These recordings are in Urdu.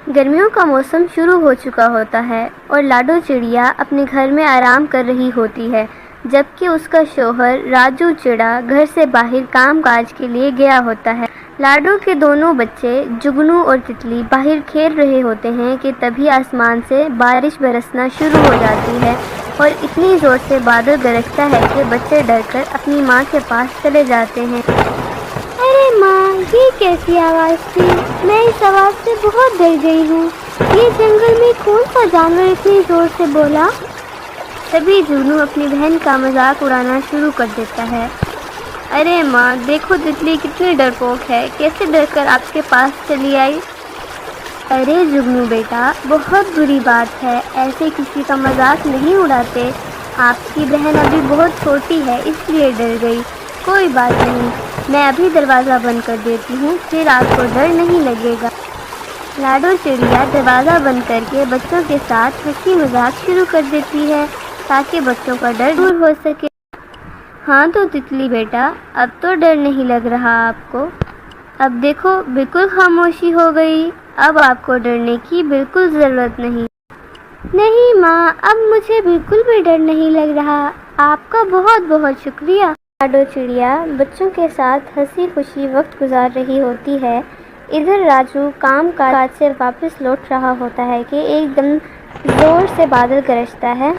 گرمیوں کا موسم شروع ہو چکا ہوتا ہے اور لاڈو چڑیا اپنے گھر میں آرام کر رہی ہوتی ہے، جبکہ اس کا شوہر راجو چڑا گھر سے باہر کام کاج کے لیے گیا ہوتا ہے۔ لاڈو کے دونوں بچے جگنو اور تتلی باہر کھیل رہے ہوتے ہیں کہ تبھی آسمان سے بارش برسنا شروع ہو جاتی ہے اور اتنی زور سے بادل گرجتا ہے کہ بچے ڈر کر اپنی ماں کے پاس چلے جاتے ہیں۔ ارے ماں، یہ کیسی آواز تھی؟ میں اس آواز سے بہت ڈر گئی ہوں۔ یہ جنگل میں کون سا جانور اتنی زور سے بولا؟ تبھی جگنو اپنی بہن کا مذاق اڑانا شروع کر دیتا ہے۔ ارے ماں، دیکھو تتلی کتنی ڈرپوک ہے، کیسے ڈر کر آپ کے پاس چلی آئی؟ ارے جگنو بیٹا، بہت بری بات ہے، ایسے کسی کا مذاق نہیں اڑاتے۔ آپ کی بہن ابھی بہت چھوٹی ہے، اس لیے ڈر گئی۔ کوئی بات نہیں، میں ابھی دروازہ بند کر دیتی ہوں، پھر آپ کو ڈر نہیں لگے گا۔ لاڈو چڑیا دروازہ بند کر کے بچوں کے ساتھ ہنسی مذاق شروع کر دیتی ہے تاکہ بچوں کا ڈر دور ہو سکے۔ ہاں تو تتلی بیٹا، اب تو ڈر نہیں لگ رہا آپ کو؟ اب دیکھو بالکل خاموشی ہو گئی، اب آپ کو ڈرنے کی بالکل ضرورت نہیں۔ نہیں ماں، اب مجھے بالکل بھی ڈر نہیں لگ رہا، آپ کا بہت بہت شکریہ۔ لاڈو چڑیا بچوں کے ساتھ ہنسی خوشی وقت گزار رہی ہوتی ہے۔ ادھر راجو کام کاج سے واپس لوٹ رہا ہوتا ہے کہ ایک دم زور سے بادل گرجتا ہے،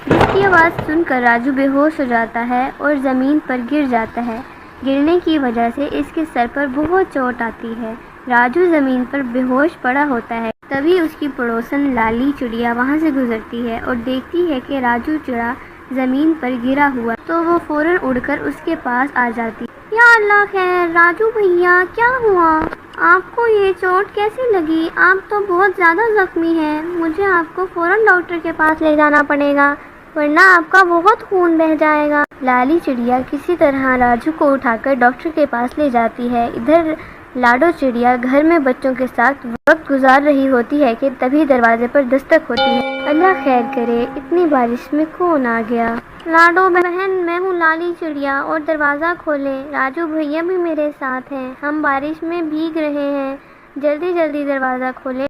جس کی آواز سن کر راجو بے ہوش ہو جاتا ہے اور زمین پر گر جاتا ہے۔ گرنے کی وجہ سے اس کے سر پر بہت چوٹ آتی ہے۔ راجو زمین پر بے ہوش پڑا ہوتا ہے، تبھی اس کی پڑوسن لالی چڑیا وہاں سے گزرتی ہے اور دیکھتی ہے کہ راجو چڑا زمین پر گرا ہوا، تو وہ فوراً اڑ کر اس کے پاس آ جاتی۔ یا اللہ خیر، راجو بھیا کیا ہوا؟ آپ کو یہ چوٹ کیسی لگی؟ آپ تو بہت زیادہ زخمی ہیں، مجھے آپ کو فوراً ڈاکٹر کے پاس لے جانا پڑے گا، ورنہ آپ کا بہت خون بہہ جائے گا۔ لالی چڑیا کسی طرح راجو کو اٹھا کر ڈاکٹر کے پاس لے جاتی ہے۔ ادھر لاڈو چڑیا گھر میں بچوں کے ساتھ وقت گزار رہی ہوتی ہے کہ تبھی دروازے پر دستک ہوتی ہے۔ اللہ خیر کرے، اتنی بارش میں کون آ گیا؟ لاڈو بہن، میں ہوں لالی چڑیا، اور دروازہ کھولیں، راجو بھیا بھی میرے ساتھ ہیں، ہم بارش میں بھیگ رہے ہیں، جلدی جلدی دروازہ کھولیں۔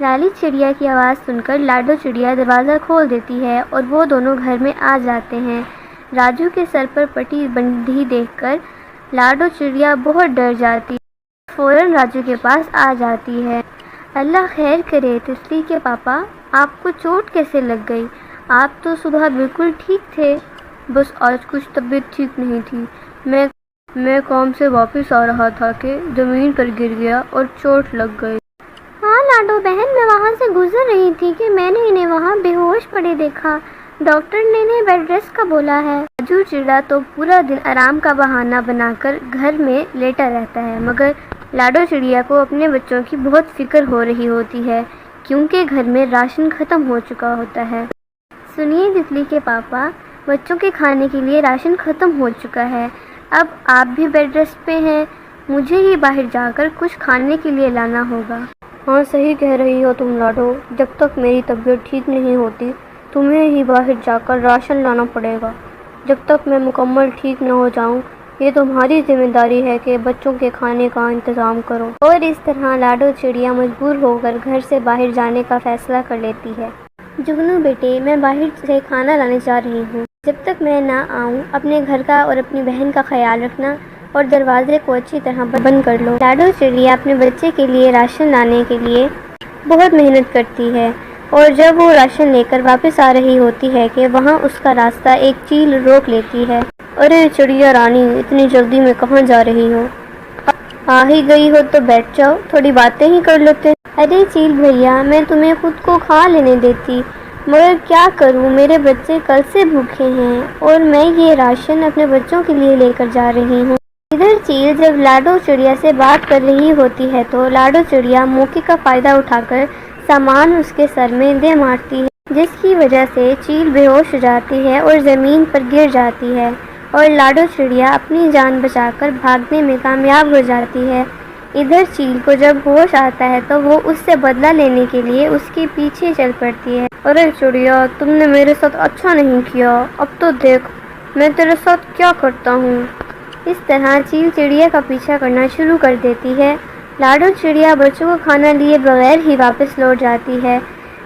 لالی چڑیا کی آواز سن کر لاڈو چڑیا دروازہ کھول دیتی ہے اور وہ دونوں گھر میں آ جاتے ہیں۔ راجو کے سر پر پٹی بندھی دیکھ کر لاڈو چڑیا بہت ڈر جاتی ہے، فوراً راجو کے پاس آ جاتی ہے۔ اللہ خیر کرے تتلی کے پاپا، آپ کو چوٹ کیسے لگ گئی؟ آپ تو صبح بالکل ٹھیک تھے۔ بس آج کچھ طبیعت ٹھیک نہیں تھی، میں کام سے واپس آ رہا تھا کہ زمین پر گر گیا اور چوٹ لگ گئی۔ ہاں لاڈو بہن، میں وہاں سے گزر رہی تھی کہ میں نے انہیں وہاں بے ہوش پڑے دیکھا، ڈاکٹر نے انہیں بیڈ ریسٹ کا بولا ہے۔ راجو چڑا تو پورا دن آرام کا بہانہ بنا کر گھر میں لیٹا رہتا ہے، مگر لاڈو چڑیا کو اپنے بچوں کی بہت فکر ہو رہی ہوتی ہے کیونکہ گھر میں راشن ختم ہو چکا ہوتا ہے۔ سنیے تتلی کے پاپا، بچوں کے کھانے کے لیے راشن ختم ہو چکا ہے، اب آپ بھی بیڈ ریسٹ پہ ہیں، مجھے ہی باہر جا کر کچھ کھانے کے لیے لانا ہوگا۔ ہاں صحیح کہہ رہی ہو تم لاڈو، جب تک میری طبیعت ٹھیک نہیں ہوتی تمہیں ہی باہر جا کر راشن لانا پڑے گا، جب تک میں مکمل ٹھیک نہ ہو جاؤں۔ یہ تمہاری ذمہ داری ہے کہ بچوں کے کھانے کا انتظام کرو۔ اور اس طرح لاڈو چڑیا مجبور ہو کر گھر سے باہر جانے کا فیصلہ کر لیتی ہے۔ جگنو بیٹے، میں باہر سے کھانا لانے جا رہی ہوں، جب تک میں نہ آؤں اپنے گھر کا اور اپنی بہن کا خیال رکھنا اور دروازے کو اچھی طرح بند کر لو۔ لاڈو چڑیا اپنے بچے کے لیے راشن لانے کے لیے بہت محنت کرتی ہے اور جب وہ راشن لے کر واپس آ رہی ہوتی ہے کہ وہاں اس کا راستہ ایک چیل روک لیتی ہے۔ ارے چڑیا رانی، اتنی جلدی میں کہاں جا رہی ہو؟ آ ہی گئی ہو تو بیٹھ جاؤ، تھوڑی باتیں ہی کر لیتے ہیں۔ ارے چیل بھیا، میں تمہیں خود کو کھا لینے دیتی، مگر کیا کروں، میرے بچے کل سے بھوکے ہیں اور میں یہ راشن اپنے بچوں کے لیے لے کر جا رہی ہوں۔ ادھر چیل جب لاڈو چڑیا سے بات کر رہی ہوتی ہے تو لاڈو چڑیا موقع کا فائدہ اٹھا کر سامان اس کے سر میں دے مارتی ہے، جس کی وجہ سے چیل بے ہوش ہو جاتی ہے اور زمین پر گر جاتی ہے اور لاڈو چڑیا اپنی جان بچا کر بھاگنے میں کامیاب ہو جاتی ہے۔ ادھر چیل کو جب ہوش آتا ہے تو وہ اس سے بدلہ لینے کے لیے اس کے پیچھے چل پڑتی ہے۔ ارے چڑیا، تم نے میرے ساتھ اچھا نہیں کیا، اب تو دیکھ میں تیرے ساتھ کیا کرتا ہوں۔ اس طرح چیل چڑیا کا پیچھا کرنا شروع کر دیتی ہے لاڈو چڑیا بچوں کو کھانا لیے بغیر ہی واپس لوٹ جاتی ہے۔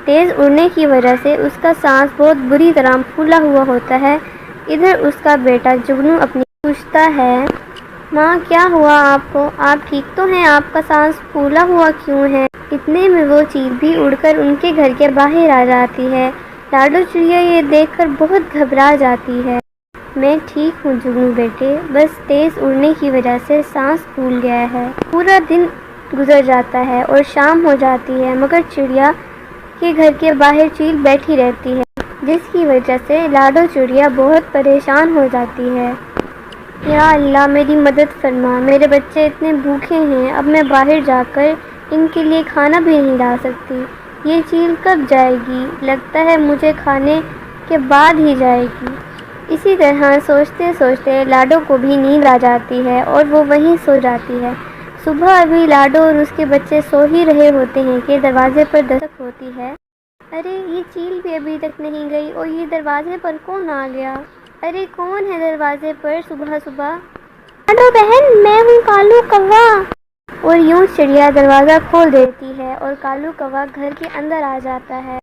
تیز اڑنے کی وجہ سے اس کا سانس بہت بری طرح پھولا ہوا ہوتا ہے۔ ادھر اس کا بیٹا جگنو اپنی پوچھتا ہے، ماں کیا ہوا آپ کو؟ آپ ٹھیک تو ہیں؟ آپ کا سانس پھولا ہوا کیوں ہے؟ اتنے میں وہ چیل بھی اڑ کر ان کے گھر کے باہر آ جاتی ہے۔ لاڈو چڑیا یہ دیکھ کر بہت گھبرا جاتی ہے۔ میں ٹھیک ہوں جگنو بیٹے، بس تیز اڑنے کی وجہ سے سانس پھول گیا ہے۔ پورا دن گزر جاتا ہے اور شام ہو جاتی ہے، مگر چڑیا کے گھر کے باہر چیل بیٹھی رہتی ہے، جس کی وجہ سے لاڈو چڑیا بہت پریشان ہو جاتی ہے۔ یا اللہ میری مدد فرما، میرے بچے اتنے بھوکے ہیں، اب میں باہر جا کر ان کے لیے کھانا بھی نہیں لا سکتی۔ یہ چیل کب جائے گی؟ لگتا ہے مجھے کھانے کے بعد ہی جائے گی۔ اسی طرح سوچتے سوچتے لاڈو کو بھی نیند آ جاتی ہے اور وہ وہیں سو جاتی ہے۔ صبح ابھی لاڈو اور اس کے بچے سو ہی رہے ہوتے ہیں کہ دروازے پر دستک ہوتی ہے۔ ارے یہ چیل بھی ابھی تک نہیں گئی اور یہ دروازے پر کون آ گیا؟ ارے کون ہے دروازے پر صبح صبح؟ لاڈو بہن، میں ہوں کالو کوا۔ اور یوں چڑیا دروازہ کھول دیتی ہے اور کالو کوا گھر کے اندر آ جاتا ہے۔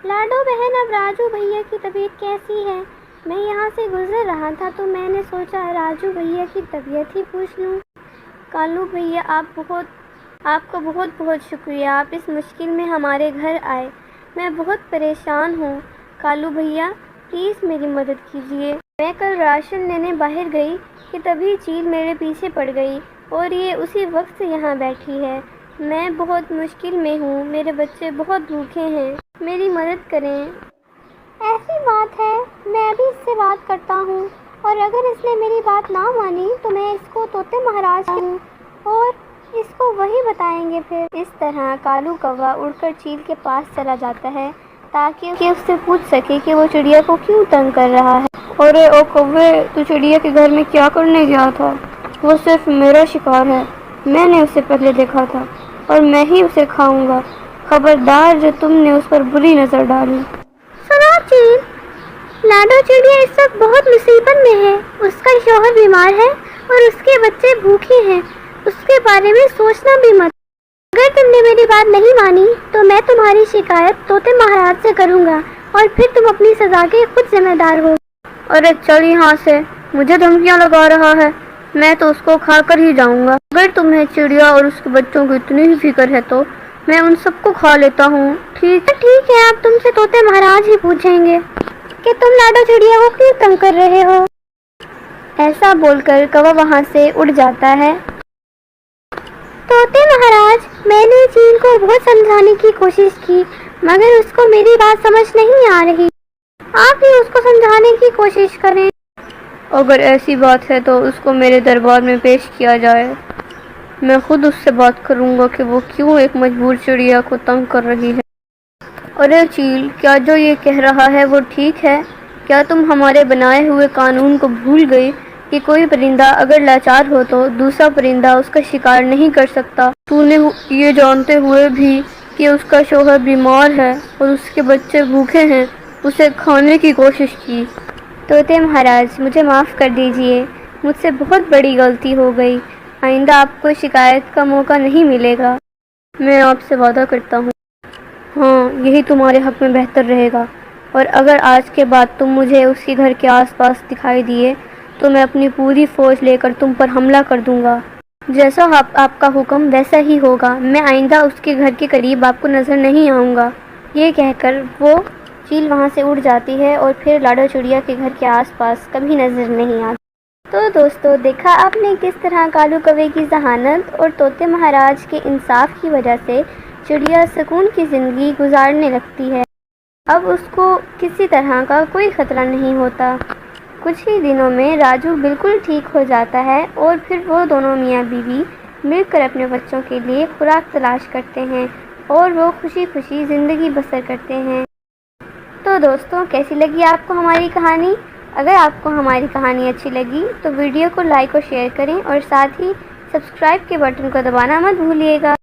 لاڈو بہن، اب راجو بھیا کی طبیعت کیسی ہے؟ میں یہاں سے گزر رہا تھا تو میں نے سوچا راجو بھیا کی طبیعت ہی پوچھ لوں۔ کالو بھیا آپ کا بہت بہت شکریہ، آپ اس مشکل میں ہمارے گھر آئے۔ میں بہت پریشان ہوں۔ کالو بھیا پلیز میری مدد کیجیے۔ میں کل راشن لینے باہر گئی کہ تبھی چیل میرے پیچھے پڑ گئی اور یہ اسی وقت سے یہاں بیٹھی ہے۔ میں بہت مشکل میں ہوں، میرے بچے بہت بھوکے ہیں، میری مدد کریں۔ ایسی بات ہے، میں ابھی اس سے بات کرتا ہوں اور اگر اس نے میری بات نہ مانی تو میں اس کو طوطے مہاراج ہوں اور اس کو وہی بتائیں گے پھر۔ اس طرح کالو کوا اڑ کر چیل کے پاس چلا جاتا ہے تاکہ اس سے پوچھ سکے کہ وہ چڑیا کو کیوں تنگ کر رہا ہے۔ ارے او کوے، تو چڑیا کے گھر میں کیا کرنے گیا تھا؟ وہ صرف میرا شکار ہے، میں نے اسے پہلے دیکھا تھا اور میں ہی اسے کھاؤں گا۔ خبردار جو تم نے اس پر بری نظر ڈالی۔ سنا چیل، لاڈو چڑیا اس وقت بہت مصیبت میں ہے، اس کا شوہر بیمار ہے اور اس کے بچے بھوکے ہیں، اس کے بارے میں سوچنا بھی مت۔ اگر تم نے میری بات نہیں مانی تو میں تمہاری شکایت طوطے مہاراج سے کروں گا اور پھر تم اپنی سزا کے خود ذمہ دار ہو۔ ارے چل یہاں سے، مجھے دھمکیاں لگا رہا ہے، میں تو اس کو کھا کر ہی جاؤں گا۔ اگر تمہیں چڑیا اور اس کے بچوں کی اتنی ہی فکر ہے تو میں ان سب کو کھا لیتا ہوں۔ ٹھیک ہے، اب تم سے طوطے مہاراج ہی پوچھیں گے کہ تم لاڈو چڑیا کو کیوں تنگ کر رہے ہو۔ ایسا بول کر کوا وہاں سے اڑ جاتا ہے۔ طوطے مہاراج، میں نے چیل کو بہت سمجھانے کی کوشش کی مگر اس کو میری بات سمجھ نہیں آ رہی، آپ ہی اس کو سمجھانے کی کوشش کریں۔ اگر ایسی بات ہے تو اس کو میرے دربار میں پیش کیا جائے، میں خود اس سے بات کروں گا کہ وہ کیوں ایک مجبور چڑیا کو تنگ کر رہی ہے۔ ارے چیل، کیا جو یہ کہہ رہا ہے وہ ٹھیک ہے؟ کیا تم ہمارے بنائے ہوئے قانون کو بھول گئی کہ کوئی پرندہ اگر لاچار ہو تو دوسرا پرندہ اس کا شکار نہیں کر سکتا؟ تو نے یہ جانتے ہوئے بھی کہ اس کا شوہر بیمار ہے اور اس کے بچے بھوکے ہیں اسے کھانے کی کوشش کی۔ طوطے مہاراج، مجھے معاف کر دیجیے، مجھ سے بہت بڑی غلطی ہو گئی، آئندہ آپ کو شکایت کا موقع نہیں ملے گا۔ میں آپ سے وعدہ کرتا ہوں، ہاں یہی تمہارے حق میں بہتر رہے گا، اور اگر آج کے بعد تم مجھے اس کے گھر کے آس پاس دکھائی دیے تو میں اپنی پوری فوج لے کر تم پر حملہ کر دوں گا۔ جیسا آپ کا حکم ویسا ہی ہوگا، میں آئندہ اس کے گھر کے قریب آپ کو نظر نہیں آؤں گا۔ یہ کہہ کر وہ چیل وہاں سے اڑ جاتی ہے اور پھر لاڈو چڑیا کے گھر کے آس پاس کبھی نظر نہیں آتی۔ تو دوستو، دیکھا آپ نے کس طرح کالو کوے کی ذہانت اور طوطے مہاراج کے انصاف کی وجہ سے چڑیا سکون کی زندگی گزارنے لگتی ہے۔ اب اس کو کسی طرح کا کوئی خطرہ نہیں ہوتا۔ کچھ ہی دنوں میں راجو بالکل ٹھیک ہو جاتا ہے اور پھر وہ دونوں میاں بیوی مل کر اپنے بچوں کے لیے خوراک تلاش کرتے ہیں اور وہ خوشی خوشی زندگی بسر کرتے ہیں۔ تو دوستوں، کیسی لگی آپ کو ہماری کہانی؟ اگر آپ کو ہماری کہانی اچھی لگی تو ویڈیو کو لائک اور شیئر کریں اور ساتھ ہی سبسکرائب کے بٹن کو دبانا مت بھولیے گا۔